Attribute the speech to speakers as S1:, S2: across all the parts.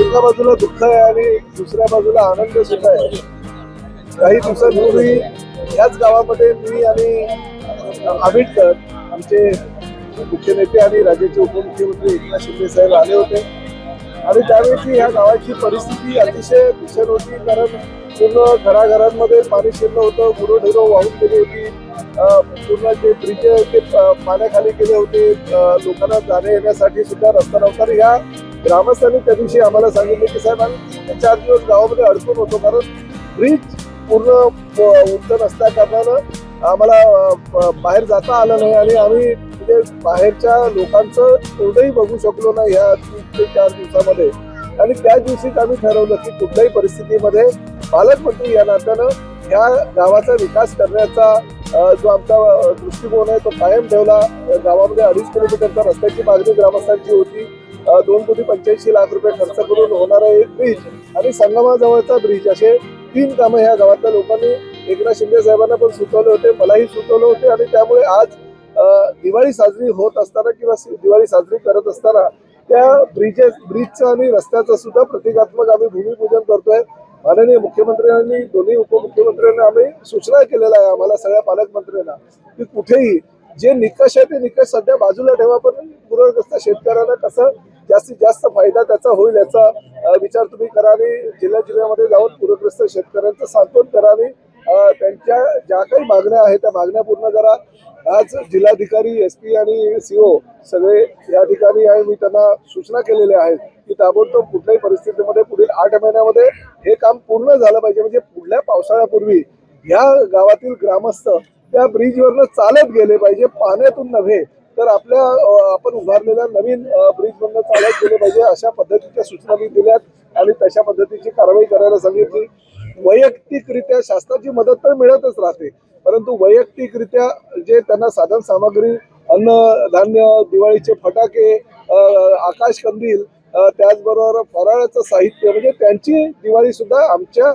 S1: एका बाजूला दुःख आहे आणि दुसऱ्या बाजूला आनंद सुद्धा आहे. काही दिवसांपूर्वी याच गावामध्ये मी आणि आंबेडकर आमचे मुख्य नेते आणि राज्याचे उपमुख्यमंत्री एकनाथ शिंदे साहेब आले होते आणि त्यावेळी ह्या गावाची परिस्थिती अतिशय भीषण होती. कारण पूर्ण घराघरांमध्ये पाणी शिरलं होतं, गुरंढोरं वाहून गेली होती. पूर्ण जे ब्रिज ते पाण्याखाली गेले होते. लोकांना जाण्या येण्यासाठी सुद्धा रस्ता नव्हता. तर ह्या ग्रामस्थांनी त्या दिवशी आम्हाला सांगितले की साहेब आम्ही 3 ते 4 दिवस गावामध्ये अडकून होतो, कारण ब्रिज पूर्ण उंच नसल्या कारणानं आम्हाला बाहेर जाता आलं नाही आणि आम्ही म्हणजे बाहेरच्या लोकांचं तोंडही बघू शकलो नाही ह्या 3 ते 4 दिवसामध्ये. आणि त्याच दिवशीच आम्ही ठरवलं की कुठल्याही परिस्थितीमध्ये पालकमंत्री या नात्यानं ह्या गावाचा विकास करण्याचा जो आमचा दृष्टिकोन आहे तो कायम ठेवला. गावामध्ये 2.5 किलोमीटरच्या रस्त्याची मागणी ग्रामस्थांची होती. 2,85,00,000 रुपये खर्च करून होणारा एक ब्रिज आणि संगमाजवळचा ब्रिज असे 3 कामं ह्या गावातल्या लोकांनी एकनाथ शिंदे साहेबांना पण सुचवले होते, मलाही सुचवले होते. आणि त्यामुळे आज दिवाळी साजरी होत असताना किंवा दिवाळी साजरी करत असताना त्या ब्रिजचं आणि रस्त्याचं सुद्धा प्रतिकात्मक आम्ही भूमिपूजन करतोय. माननीय मुख्यमंत्र्यांनी दोन्ही उपमुख्यमंत्र्यांना आम्ही सूचना केलेल्या आहे आम्हाला सगळ्या पालकमंत्र्यांना की कुठेही जे निकष आहे ते निकष सध्या बाजूला ठेवा, पण पूरग्रस्त शेतकऱ्यांना कसं जास्तीत जास्त फायदा त्याचा होईल याचा विचार तुम्ही करा आणि जिल्ह्यामध्ये जाऊन पूरग्रस्त शेतकऱ्यांचं सांत्वन करा आणि त्यांच्या ज्या काही मागण्या आहेत त्या मागण्या पूर्ण करा. आज जिल्हाधिकारी, SP आणि CO सगळे या ठिकाणी आहे. मी त्यांना सूचना केलेल्या आहेत की ताबडतोब कुठल्याही परिस्थितीमध्ये पुढील 8 महिन्यामध्ये हे काम पूर्ण झालं पाहिजे. म्हणजे पुढल्या पावसाळ्यापूर्वी या गावातील ग्रामस्थ त्या ब्रिजवरनं चालत गेले पाहिजे, पाण्यातून नव्हे तर आपल्या आपण उभारलेल्या नवीन ब्रिजवरनं चालत गेले पाहिजे. अशा पद्धतीच्या सूचना मी दिल्यात आणि तशा पद्धतीची कारवाई करायला सांगितली. वैयक्तिकरित्या शासनाची मदत तर मिळतच राहते, परंतु वैयक्तिकरित्या जे त्यांना साधन सामग्री, अन्न धान्य, दिवाळीचे फटाके, आकाश कंदील, त्याचबरोबर फराळाचं साहित्य, म्हणजे त्यांची दिवाळी सुद्धा आमच्या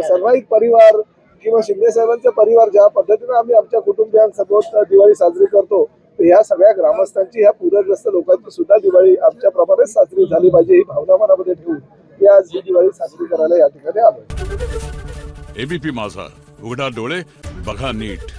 S1: सर्वाधिक परिवार किंवा शिंदे साहेबांचा परिवार ज्या पद्धतीने आम्ही आमच्या कुटुंबियांसोबत दिवाळी साजरी करतो, तर ह्या सगळ्या ग्रामस्थांची, ह्या पूरग्रस्त लोकांची सुद्धा दिवाळी आमच्या प्रमाणे साजरी झाली पाहिजे ही भावना मनामध्ये ठेवून मी आज ही दिवाळी साजरी करायला या ठिकाणी आलो.
S2: ABP माझा, उघडा डोळे बघा नीट.